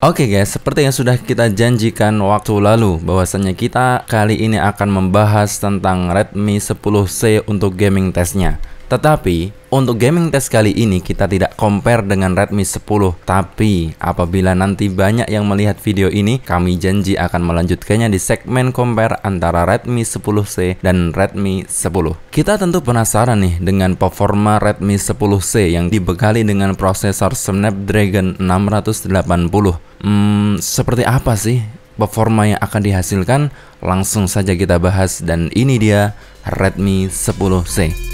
Oke guys, seperti yang sudah kita janjikan waktu lalu, bahwasanya kita kali ini akan membahas tentang Redmi 10C untuk gaming testnya. Tetapi untuk gaming test kali ini kita tidak compare dengan Redmi 10. Tapi apabila nanti banyak yang melihat video ini, kami janji akan melanjutkannya di segmen compare antara Redmi 10C dan Redmi 10. Kita tentu penasaran nih dengan performa Redmi 10C yang dibekali dengan prosesor Snapdragon 680. Seperti apa sih performa yang akan dihasilkan? Langsung saja kita bahas, dan ini dia Redmi 10C.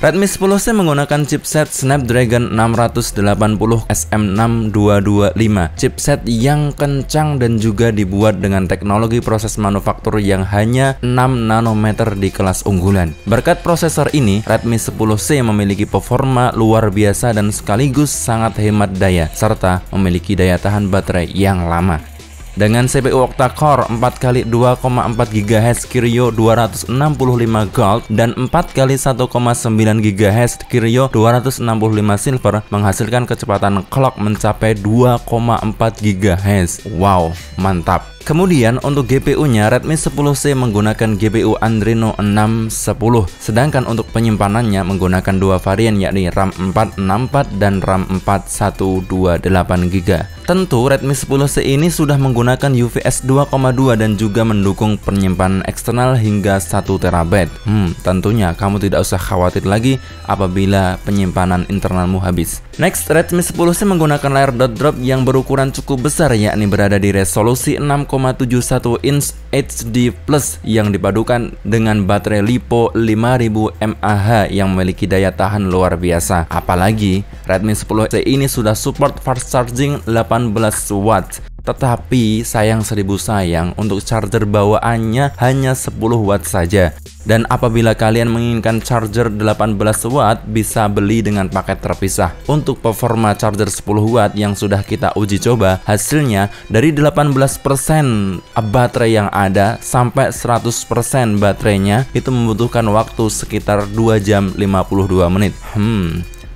Redmi 10C menggunakan chipset Snapdragon 680 SM6225, chipset yang kencang dan juga dibuat dengan teknologi proses manufaktur yang hanya 6 nanometer di kelas unggulan. Berkat prosesor ini, Redmi 10C memiliki performa luar biasa dan sekaligus sangat hemat daya, serta memiliki daya tahan baterai yang lama. Dengan CPU octa-core 4x2,4 GHz Kirio 265 Gold dan 4x1,9 GHz Kirio 265 Silver menghasilkan kecepatan clock mencapai 2,4 GHz. Wow, mantap. Kemudian untuk GPU-nya, Redmi 10C menggunakan GPU Adreno 610, sedangkan untuk penyimpanannya menggunakan dua varian, yakni RAM 464 dan RAM 4128GB. Tentu Redmi 10C ini sudah menggunakan UFS 2.2 dan juga mendukung penyimpanan eksternal hingga 1TB. Tentunya kamu tidak usah khawatir lagi apabila penyimpanan internalmu habis. Next, Redmi 10C menggunakan layar dot drop yang berukuran cukup besar, yakni berada di resolusi 6,71 inch HD Plus yang dipadukan dengan baterai LiPo 5000 mAh yang memiliki daya tahan luar biasa. Apalagi Redmi 10C ini sudah support fast charging 18 watt. Tetapi sayang seribu sayang, untuk charger bawaannya hanya 10 watt saja. Dan apabila kalian menginginkan charger 18 watt, bisa beli dengan paket terpisah. Untuk performa charger 10 watt yang sudah kita uji coba, hasilnya dari 18% baterai yang ada sampai 100% baterainya itu membutuhkan waktu sekitar 2 jam 52 menit.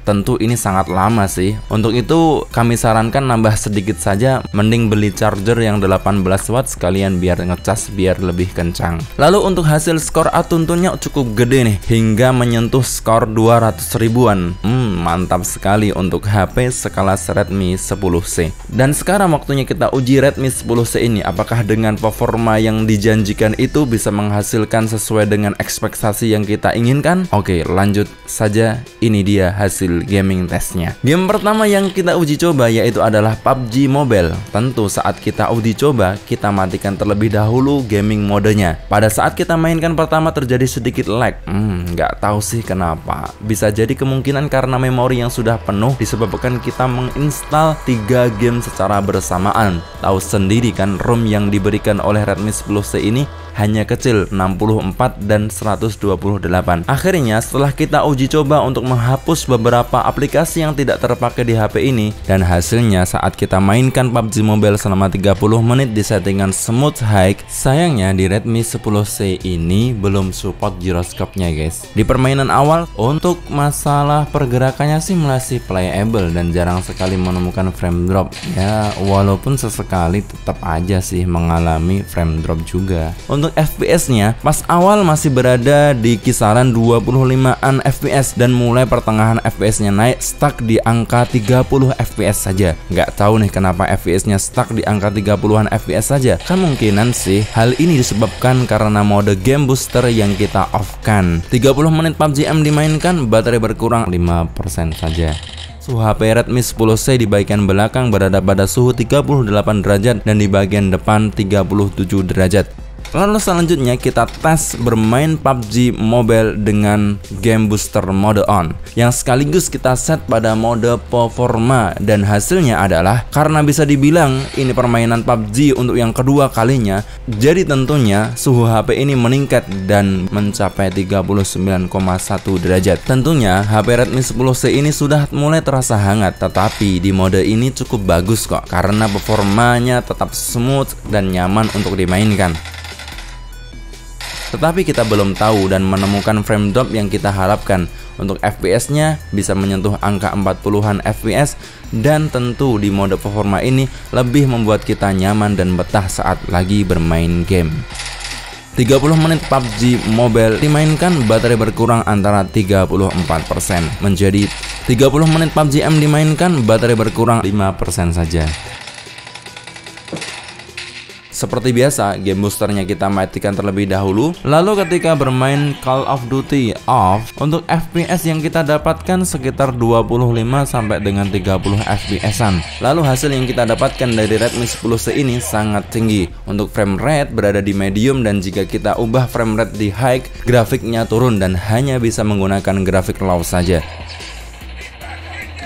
Tentu ini sangat lama sih. Untuk itu kami sarankan nambah sedikit saja, mending beli charger yang 18 watt sekalian biar ngecas biar lebih kencang. Lalu untuk hasil skor Antutunya cukup gede nih, hingga menyentuh skor 200 ribuan. Mantap sekali untuk HP sekelas Redmi 10C. Dan sekarang waktunya kita uji Redmi 10C ini, apakah dengan performa yang dijanjikan itu bisa menghasilkan sesuai dengan ekspektasi yang kita inginkan? Oke, lanjut saja. Ini dia hasil gaming testnya. Game pertama yang kita uji coba yaitu adalah PUBG Mobile. Tentu saat kita uji coba, kita matikan terlebih dahulu gaming modenya. Pada saat kita mainkan pertama terjadi sedikit lag. Nggak tahu sih kenapa. Bisa jadi kemungkinan karena memori yang sudah penuh disebabkan kita menginstal 3 game secara bersamaan. Tahu sendiri kan, ROM yang diberikan oleh Redmi 10C ini hanya kecil, 64 dan 128. Akhirnya setelah kita uji coba untuk menghapus beberapa aplikasi yang tidak terpakai di HP ini, dan hasilnya saat kita mainkan PUBG Mobile selama 30 menit di settingan smooth high, sayangnya di Redmi 10C ini belum support gyroscope-nya guys. Di permainan awal, untuk masalah pergerakannya sih masih playable dan jarang sekali menemukan frame drop. Ya, walaupun sesekali tetap aja sih mengalami frame drop juga. Untuk FPS-nya, pas awal masih berada di kisaran 25an FPS dan mulai pertengahan FPS-nya naik stuck di angka 30 FPS saja. Nggak tahu nih kenapa FPS-nya stuck di angka 30-an FPS saja. Kemungkinan sih hal ini disebabkan karena mode game booster yang kita off-kan. 30 menit PUBG M dimainkan, baterai berkurang 5% saja. Suhu HP Redmi 10C di bagian belakang berada pada suhu 38 derajat dan di bagian depan 37 derajat. Lalu selanjutnya kita tes bermain PUBG Mobile dengan game booster mode on, yang sekaligus kita set pada mode performa, dan hasilnya adalah karena bisa dibilang ini permainan PUBG untuk yang kedua kalinya, jadi tentunya suhu HP ini meningkat dan mencapai 39,1 derajat. Tentunya HP Redmi 10C ini sudah mulai terasa hangat, tetapi di mode ini cukup bagus kok karena performanya tetap smooth dan nyaman untuk dimainkan. Tetapi kita belum tahu dan menemukan frame drop yang kita harapkan. Untuk FPS-nya bisa menyentuh angka 40-an FPS, dan tentu di mode performa ini lebih membuat kita nyaman dan betah saat lagi bermain game. 30 menit PUBG Mobile dimainkan, baterai berkurang antara 34%, menjadi 30 menit PUBG M dimainkan, baterai berkurang 5% saja. Seperti biasa, game boosternya kita matikan terlebih dahulu. Lalu ketika bermain Call of Duty off, untuk FPS yang kita dapatkan sekitar 25 sampai dengan 30 FPS-an. Lalu hasil yang kita dapatkan dari Redmi 10C ini sangat tinggi. Untuk frame rate berada di medium, dan jika kita ubah frame rate di high, grafiknya turun dan hanya bisa menggunakan grafik low saja.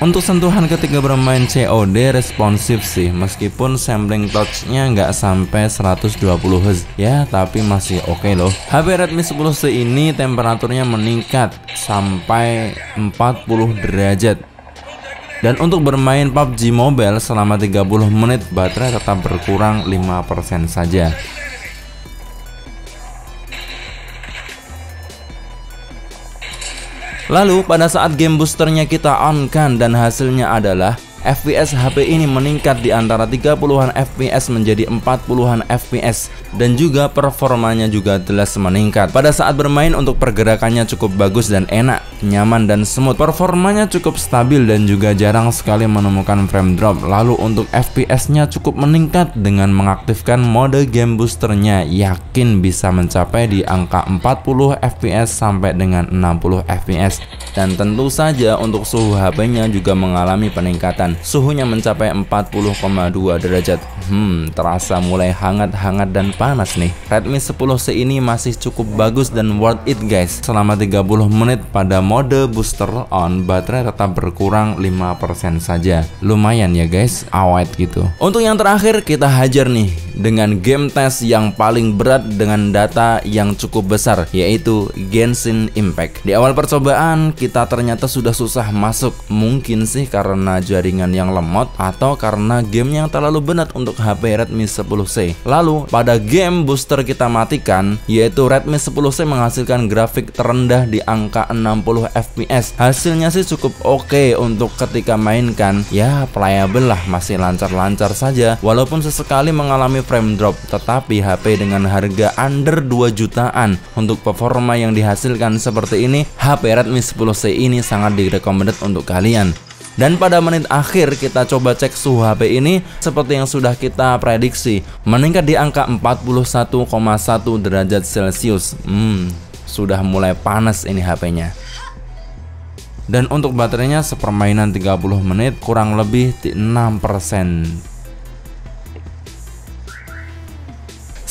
Untuk sentuhan ketika bermain COD responsif sih, meskipun sampling touch-nya nggak sampai 120 Hz ya, tapi masih oke loh. HP Redmi 10C ini temperaturnya meningkat sampai 40 derajat. Dan untuk bermain PUBG Mobile selama 30 menit, baterai tetap berkurang 5% saja. Lalu pada saat game boosternya kita on kan, dan hasilnya adalah FPS HP ini meningkat di antara 30-an FPS menjadi 40-an FPS, dan juga performanya juga jelas meningkat. Pada saat bermain, untuk pergerakannya cukup bagus dan enak, nyaman dan smooth. Performanya cukup stabil dan juga jarang sekali menemukan frame drop. Lalu untuk FPS-nya cukup meningkat dengan mengaktifkan mode game boosternya, yakin bisa mencapai di angka 40 FPS sampai dengan 60 FPS. Dan tentu saja untuk suhu HP-nya juga mengalami peningkatan. Suhunya mencapai 40,2 derajat. Terasa mulai hangat-hangat dan panas nih. Redmi 10C ini masih cukup bagus dan worth it guys. Selama 30 menit pada mode booster on, baterai tetap berkurang 5% saja. Lumayan ya guys, awet gitu. Untuk yang terakhir kita hajar nih dengan game test yang paling berat dengan data yang cukup besar, yaitu Genshin Impact. Di awal percobaan kita ternyata sudah susah masuk. Mungkin sih karena jaringan yang lemot atau karena game yang terlalu berat untuk HP Redmi 10C. Lalu pada game booster kita matikan, yaitu Redmi 10C menghasilkan grafik terendah di angka 60 FPS. Hasilnya sih cukup oke untuk ketika mainkan, ya playable lah, masih lancar-lancar saja walaupun sesekali mengalami frame drop. Tetapi HP dengan harga under 2 jutaan untuk performa yang dihasilkan seperti ini, HP Redmi 10C ini sangat direkomended untuk kalian. Dan pada menit akhir kita coba cek suhu HP ini, seperti yang sudah kita prediksi, meningkat di angka 41,1 derajat Celcius. Sudah mulai panas ini HP-nya. Dan untuk baterainya sepermainan 30 menit kurang lebih 6%.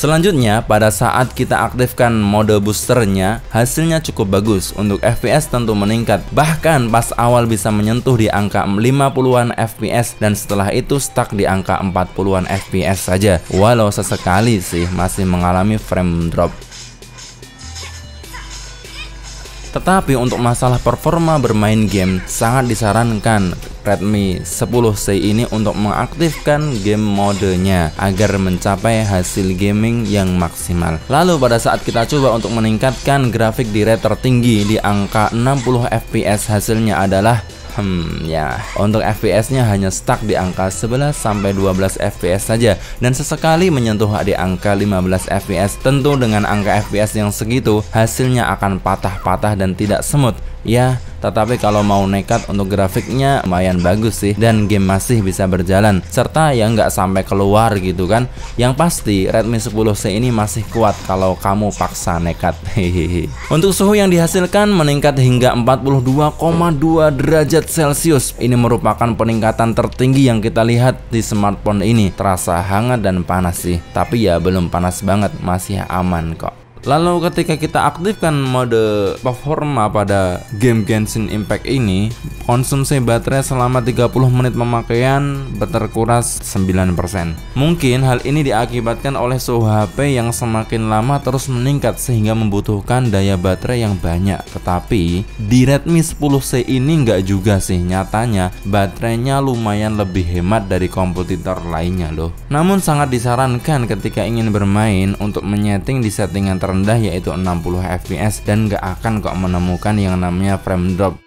Selanjutnya, pada saat kita aktifkan mode boosternya, hasilnya cukup bagus. Untuk FPS tentu meningkat, bahkan pas awal bisa menyentuh di angka 50-an FPS, dan setelah itu stuck di angka 40-an FPS saja. Walau sesekali sih masih mengalami frame drop. Tetapi untuk masalah performa bermain game, sangat disarankan Redmi 10C ini untuk mengaktifkan game modenya agar mencapai hasil gaming yang maksimal. Lalu pada saat kita coba untuk meningkatkan grafik di rate tertinggi di angka 60 FPS, hasilnya adalah untuk FPS-nya hanya stuck di angka 11 sampai 12 FPS saja, dan sesekali menyentuh di angka 15 FPS. Tentu dengan angka FPS yang segitu, hasilnya akan patah-patah dan tidak smooth ya. Tetapi kalau mau nekat, untuk grafiknya lumayan bagus sih, dan game masih bisa berjalan, serta ya nggak sampai keluar gitu kan. Yang pasti Redmi 10C ini masih kuat kalau kamu paksa nekat. Untuk suhu yang dihasilkan meningkat hingga 42,2 derajat derajat Celcius. Ini merupakan peningkatan tertinggi yang kita lihat di smartphone ini. Terasa hangat dan panas sih, tapi ya belum panas banget, masih aman kok. Lalu ketika kita aktifkan mode performa pada game Genshin Impact ini, konsumsi baterai selama 30 menit pemakaian terkuras 9%. Mungkin hal ini diakibatkan oleh suhu HP yang semakin lama terus meningkat sehingga membutuhkan daya baterai yang banyak. Tetapi di Redmi 10C ini nggak juga sih, nyatanya baterainya lumayan lebih hemat dari kompetitor lainnya loh. Namun sangat disarankan ketika ingin bermain untuk menyeting di settingan rendah yaitu 60 fps dan gak akan kok menemukan yang namanya frame drop.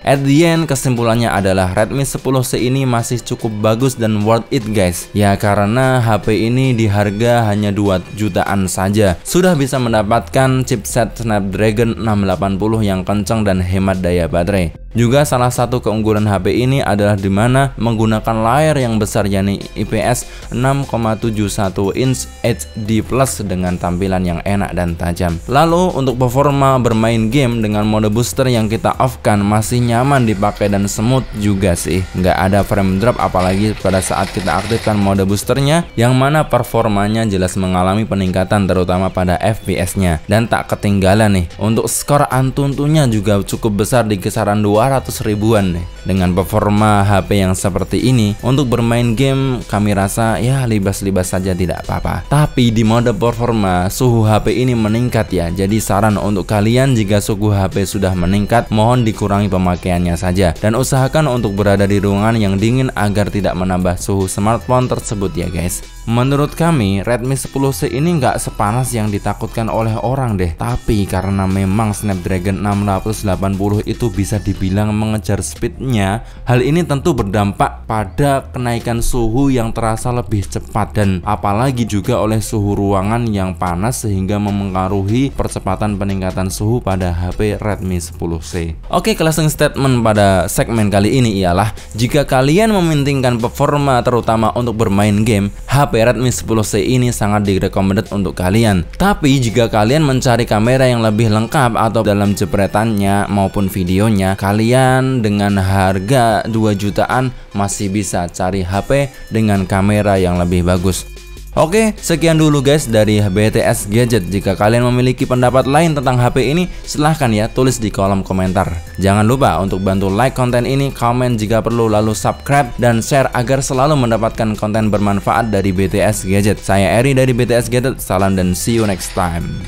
At the end, kesimpulannya adalah Redmi 10C ini masih cukup bagus dan worth it guys. Ya karena HP ini di harga hanya 2 jutaan saja sudah bisa mendapatkan chipset Snapdragon 680 yang kencang dan hemat daya baterai. Juga salah satu keunggulan HP ini adalah dimana menggunakan layar yang besar yakni IPS 6,71 inch HD Plus dengan tampilan yang enak dan tajam. Lalu untuk performa bermain game dengan mode booster yang kita off-kan masih nyaman dipakai dan smooth juga sih. Nggak ada frame drop apalagi pada saat kita aktifkan mode boosternya, yang mana performanya jelas mengalami peningkatan terutama pada FPS-nya. Dan tak ketinggalan nih, untuk skor Antutunya juga cukup besar di kisaran 200 ribuan nih. Dengan performa HP yang seperti ini, untuk bermain game kami rasa ya libas-libas saja tidak apa-apa. Tapi di mode performa suhu HP ini meningkat ya. Jadi saran untuk kalian jika suhu HP sudah meningkat, mohon dikurangi pemakaiannya saja dan usahakan untuk berada di ruangan yang dingin agar tidak menambah suhu smartphone tersebut ya guys. Menurut kami Redmi 10C ini nggak sepanas yang ditakutkan oleh orang deh. Tapi karena memang Snapdragon 680 itu bisa dibilang mengejar speednya, hal ini tentu berdampak pada kenaikan suhu yang terasa lebih cepat dan apalagi juga oleh suhu ruangan yang panas sehingga memengaruhi percepatan peningkatan suhu pada HP Redmi 10C. Oke, closing statement pada segmen kali ini ialah jika kalian mementingkan performa terutama untuk bermain game, HP Redmi 10C ini sangat direkomendasi untuk kalian. Tapi jika kalian mencari kamera yang lebih lengkap atau dalam jepretannya maupun videonya, kalian dengan harga 2 jutaan masih bisa cari HP dengan kamera yang lebih bagus. Oke, sekian dulu guys dari BTS Gadget. Jika kalian memiliki pendapat lain tentang HP ini, silahkan ya tulis di kolom komentar. Jangan lupa untuk bantu like konten ini, komen jika perlu, lalu subscribe dan share agar selalu mendapatkan konten bermanfaat dari BTS Gadget. Saya Eri dari BTS Gadget, salam dan see you next time.